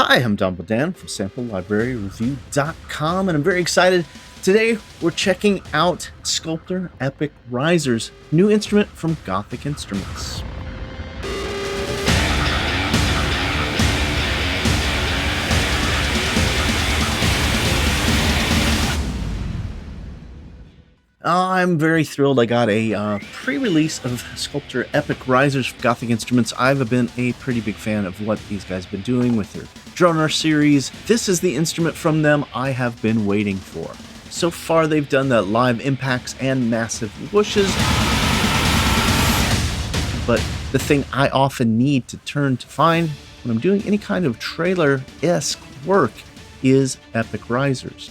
Hi, I'm Dumble Dan from SampleLibraryReview.com, and I'm very excited. Today, we're checking out Sculptor Epic Risers, new instrument from Gothic Instruments. I'm very thrilled I got a pre-release of Sculptor Epic Risers from Gothic Instruments. I've been a pretty big fan of what these guys have been doing with their Droner series. This is the instrument from them I have been waiting for. So far, they've done the live impacts and massive whooshes. But the thing I often need to turn to find when I'm doing any kind of trailer-esque work is Epic Risers.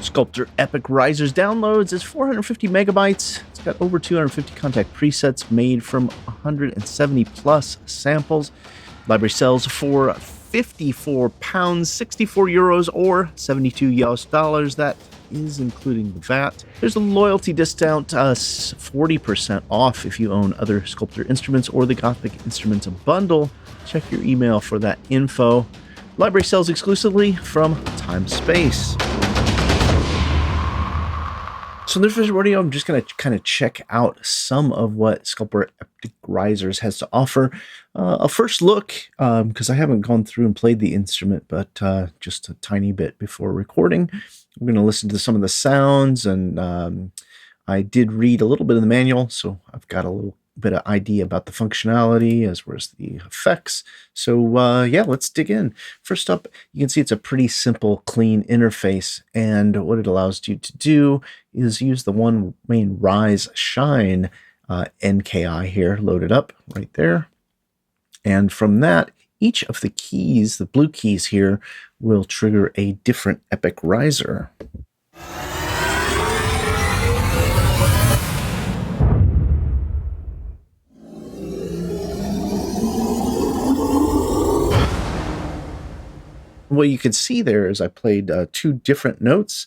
Sculptor Epic Risers downloads is 450 megabytes. It's got over 250 contact presets made from 170 plus samples. Library sells for £54, 64 euros, or 72 US dollars. That is including the VAT. There's a loyalty discount, 40% off if you own other Sculptor instruments or the Gothic Instruments bundle. Check your email for that info. Library sells exclusively from Time Space. So in this video, I'm just going to kind of check out some of what Sculptor Epic Risers has to offer. A first look, because I haven't gone through and played the instrument, but just a tiny bit before recording. I'm going to listen to some of the sounds, and I did read a little bit of the manual, so I've got a little bit of idea about the functionality as well as the effects. So yeah, let's dig in. First up, you can see it's a pretty simple, clean interface, and what it allows you to do is use the one main Rise Shine NKI here loaded up right there. And from that, each of the keys, the blue keys here, will trigger a different Epic Riser. What you can see there is I played two different notes.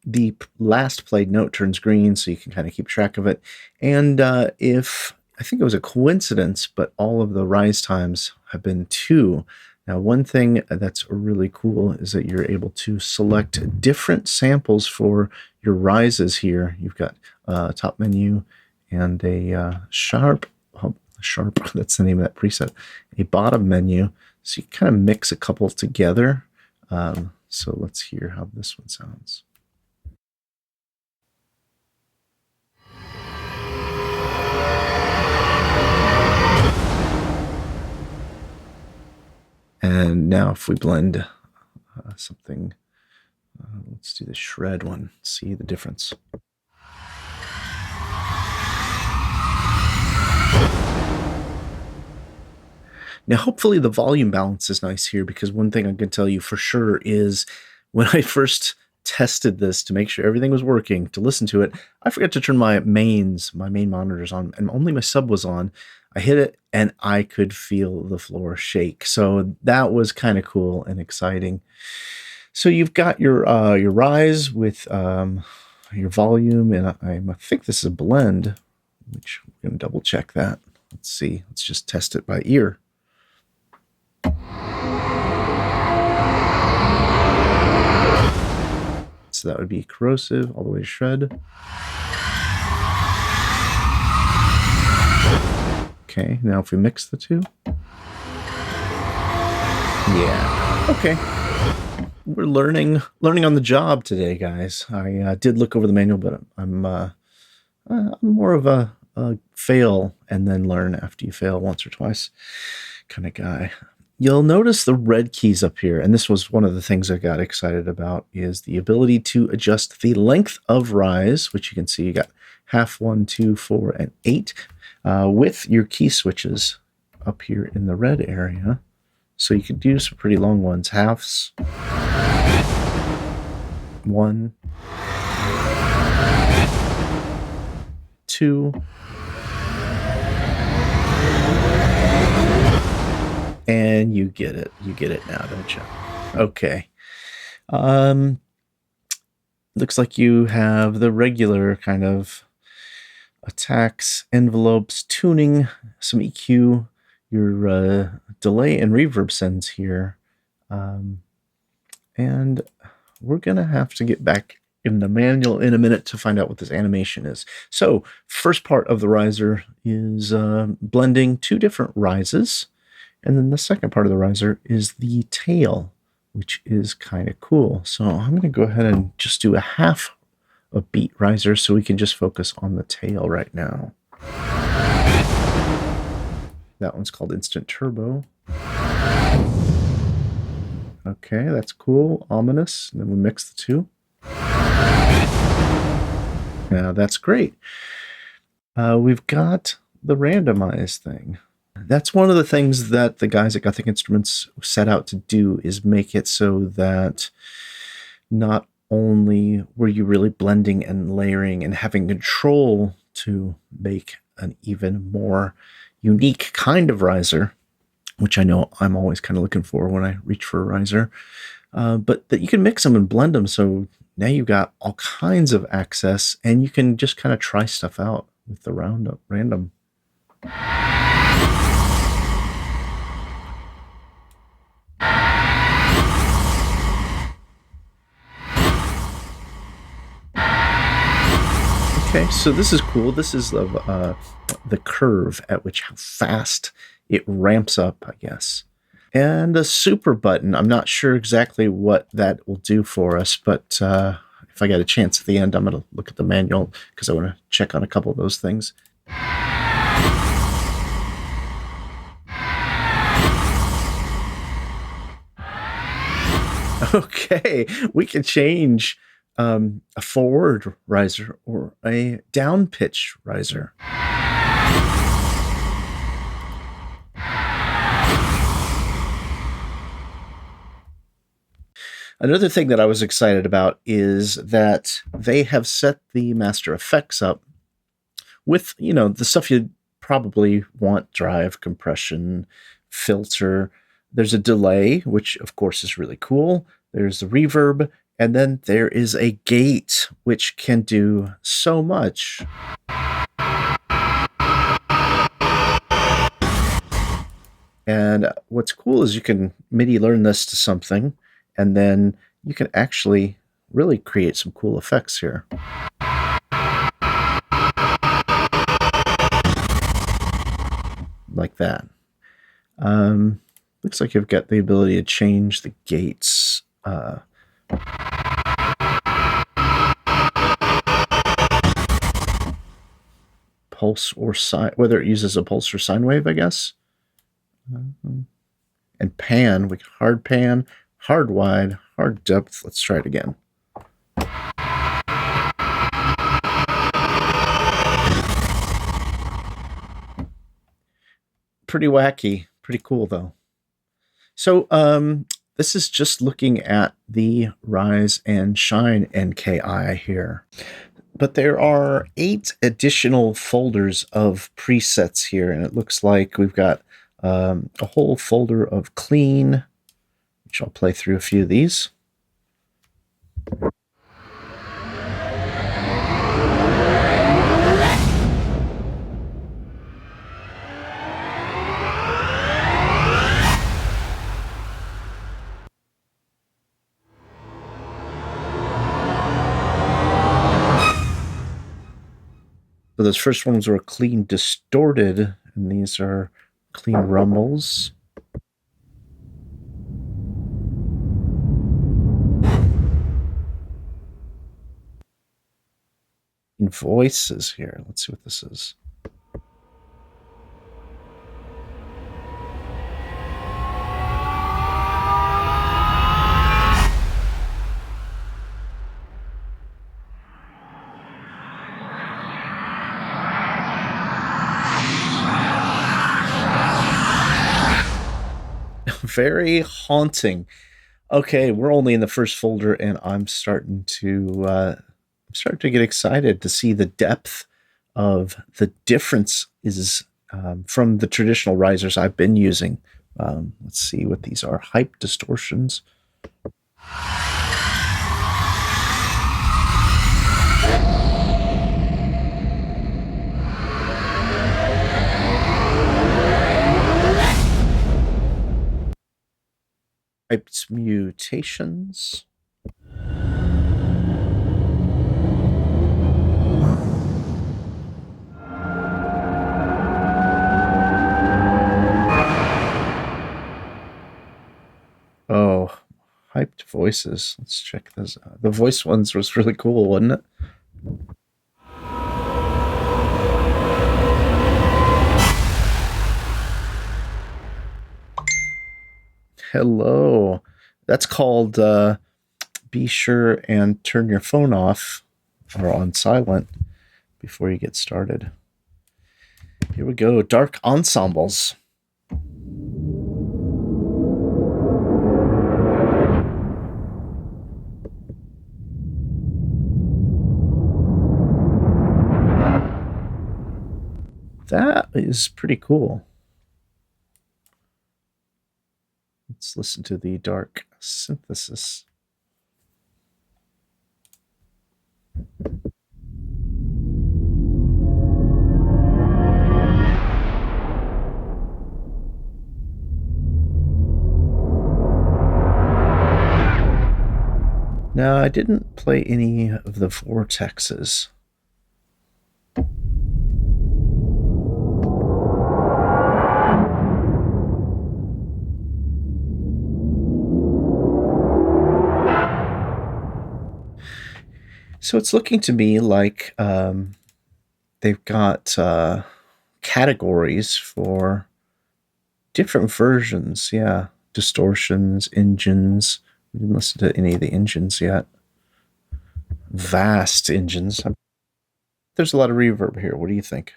The last played note turns green, so you can kind of keep track of it. And if, I think it was a coincidence, but all of the rise times have been 2. Now, one thing that's really cool is that you're able to select different samples for your rises here. You've got a top menu and a sharp, that's the name of that preset, a bottom menu. So you kind of mix a couple together. So let's hear how this one sounds. And now if we blend something, let's do the shred one, see the difference. Now, hopefully the volume balance is nice here, because one thing I can tell you for sure is when I first tested this to make sure everything was working, to listen to it, I forgot to turn my main monitors on, and only my sub was on. I hit it and I could feel the floor shake. So that was kind of cool and exciting. So you've got your rise with your volume, and I think this is a blend, which we're going to double check that. Let's see. Let's just test it by ear. So that would be corrosive all the way to shred. Okay, now if we mix the two. Yeah, okay. We're learning on the job today, guys. I did look over the manual, but I'm more of a fail and then learn after you fail once or twice kind of guy. You'll notice the red keys up here, and this was one of the things I got excited about, is the ability to adjust the length of rise, which you can see you got half, 1, 2, 4, and 8, with your key switches up here in the red area. So you could do some pretty long ones, halves, 1, 2, and you get it. You get it now, don't you? Okay. Looks like you have the regular kind of attacks, envelopes, tuning, some EQ, your delay and reverb sends here. And we're going to have to get back in the manual in a minute to find out what this animation is. So first part of the riser is blending two different rises. And then the second part of the riser is the tail, which is kind of cool. So I'm going to go ahead and just do a half a beat riser so we can just focus on the tail right now. That one's called Instant Turbo. Okay, that's cool. Ominous. And then we mix the two. Now that's great. We've got the randomized thing. That's one of the things that the guys at Gothic Instruments set out to do, is make it so that not only were you really blending and layering and having control to make an even more unique kind of riser, which I know I'm always kind of looking for when I reach for a riser, but that you can mix them and blend them. So now you've got all kinds of access, and you can just kind of try stuff out with the random. Okay, so this is cool. This is the curve at which how fast it ramps up, I guess. And the super button, I'm not sure exactly what that will do for us, but if I get a chance at the end, I'm going to look at the manual because I want to check on a couple of those things. Okay, we can change a forward riser or a down pitch riser. Another thing that I was excited about is that they have set the master effects up with, the stuff you'd probably want: drive, compression, filter. There's a delay, which of course is really cool. There's the reverb, and then there is a gate, which can do so much. And what's cool is you can MIDI learn this to something, and then you can actually really create some cool effects here. Like that. Looks like you've got the ability to change the gates. Pulse or sine, whether it uses a pulse or sine wave, I guess. And pan, we can hard pan, hard wide, hard depth. Let's try it again. Pretty wacky, pretty cool though. So this is just looking at the Rise and Shine NKI here. But there are 8 additional folders of presets here, and it looks like we've got a whole folder of clean, which I'll play through a few of these. So those first ones were clean distorted, and these are clean rumbles. In voices here. Let's see what this is. Very haunting. Okay, we're only in the first folder, and I'm starting to get excited to see the depth of the difference is from the traditional risers I've been using. Let's see what these are. Hype distortions. Types mutations. Oh, hyped voices. Let's check those out. The voice ones was really cool, wasn't it? Hello. That's called be sure and turn your phone off or on silent before you get started. Here we go. Dark ensembles. That is pretty cool. Let's listen to the dark synthesis. Now, I didn't play any of the vortexes. So it's looking to me like they've got categories for different versions. Yeah, distortions, engines. We didn't listen to any of the engines yet. Vast engines. There's a lot of reverb here. What do you think?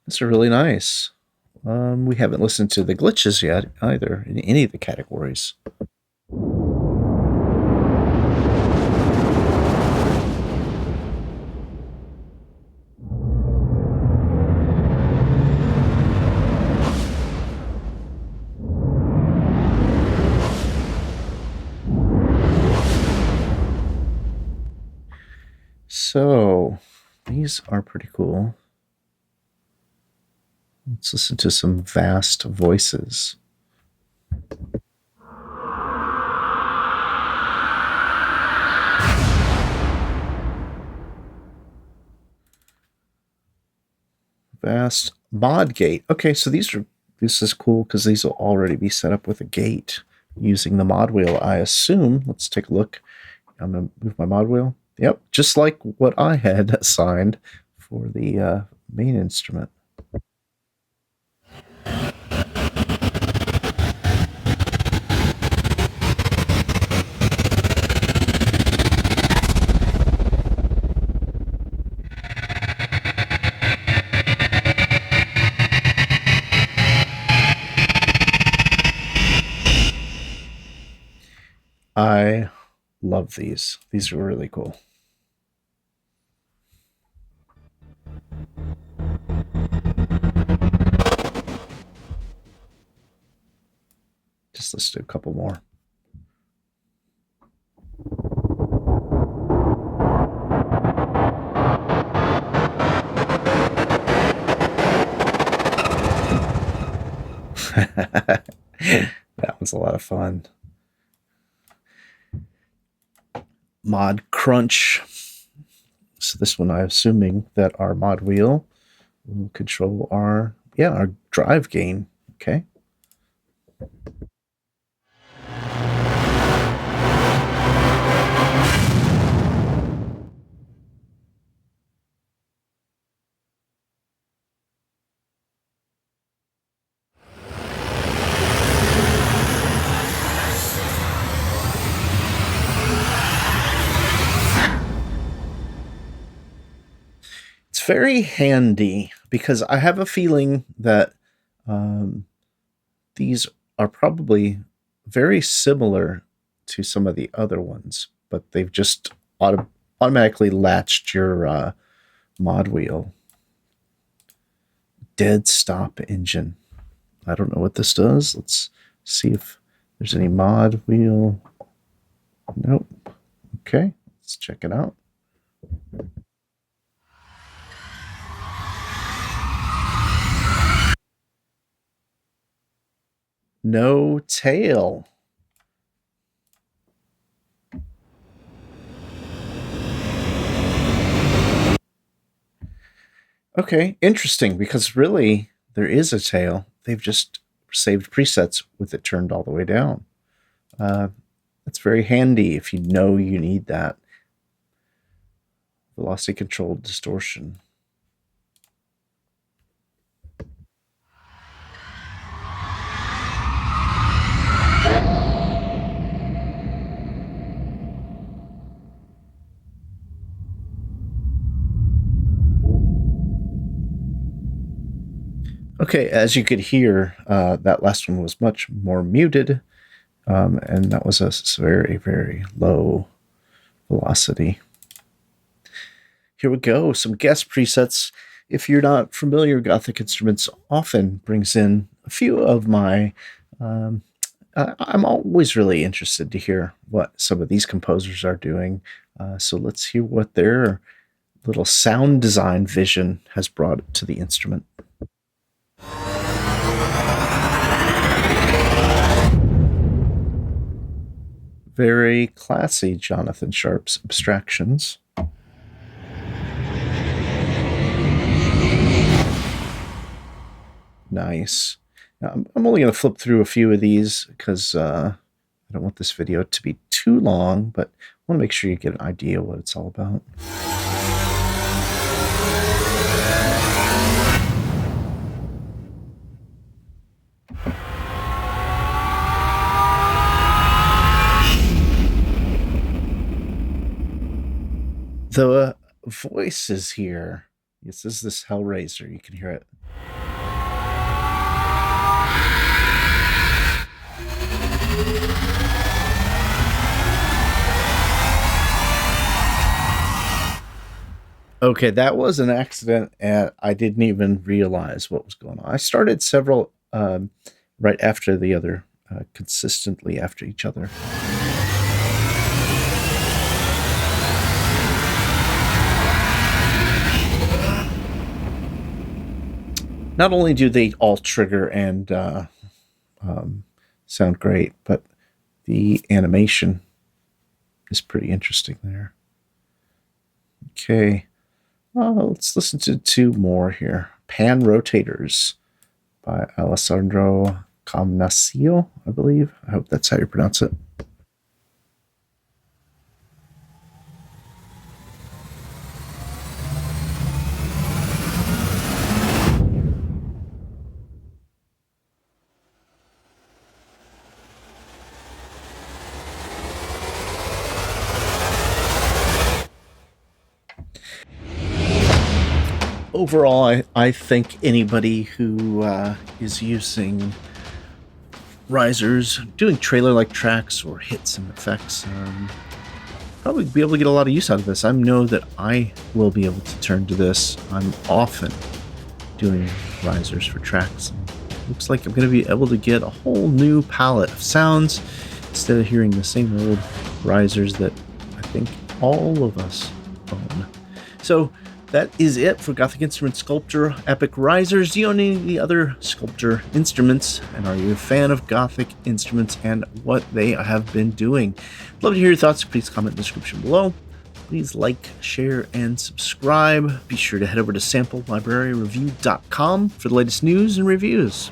These are really nice. We haven't listened to the glitches yet either in any of the categories. So these are pretty cool. Let's listen to some vast voices. Vast mod gate. Okay, so this is cool because these will already be set up with a gate using the mod wheel, I assume. Let's take a look. I'm gonna move my mod wheel. Yep, just like what I had assigned for the main instrument. I love these. These are really cool. Just let's do a couple more. That was a lot of fun. Mod crunch. So this one, I'm assuming that our mod wheel will control our drive gain. Okay. It's very handy because I have a feeling that these are probably very similar to some of the other ones, but they've just automatically latched your mod wheel. Dead stop engine. I don't know what this does. Let's see if there's any mod wheel. Nope. Okay, let's check it out. No tail. Okay, interesting, because really there is a tail. They've just saved presets with it turned all the way down. That's very handy if you know you need that. Velocity controlled distortion. Okay, as you could hear, that last one was much more muted, and that was a very, very low velocity. Here we go, some guest presets. If you're not familiar, Gothic Instruments often brings in a few of my... I'm always really interested to hear what some of these composers are doing, so let's hear what their little sound design vision has brought to the instrument. Very classy, Jonathan Sharp's abstractions. Nice. Now, I'm only going to flip through a few of these because I don't want this video to be too long, but I want to make sure you get an idea what it's all about. The voices here. This is this Hellraiser. You can hear it. Okay, that was an accident, and I didn't even realize what was going on. I started several right after the other, consistently after each other. Not only do they all trigger and sound great, but the animation is pretty interesting there. Okay, let's listen to two more here. Pan Rotators by Alessandro Comnacio, I believe. I hope that's how you pronounce it. Overall, I think anybody who is using risers, doing trailer-like tracks or hits and effects, probably be able to get a lot of use out of this. I know that I will be able to turn to this. I'm often doing risers for tracks. Looks like I'm going to be able to get a whole new palette of sounds instead of hearing the same old risers that I think all of us own. So that is it for Gothic Instruments Sculptor Epic Risers. Do you own any of the other Sculptor instruments? And are you a fan of Gothic Instruments and what they have been doing? I'd love to hear your thoughts. Please comment in the description below. Please like, share, and subscribe. Be sure to head over to samplelibraryreview.com for the latest news and reviews.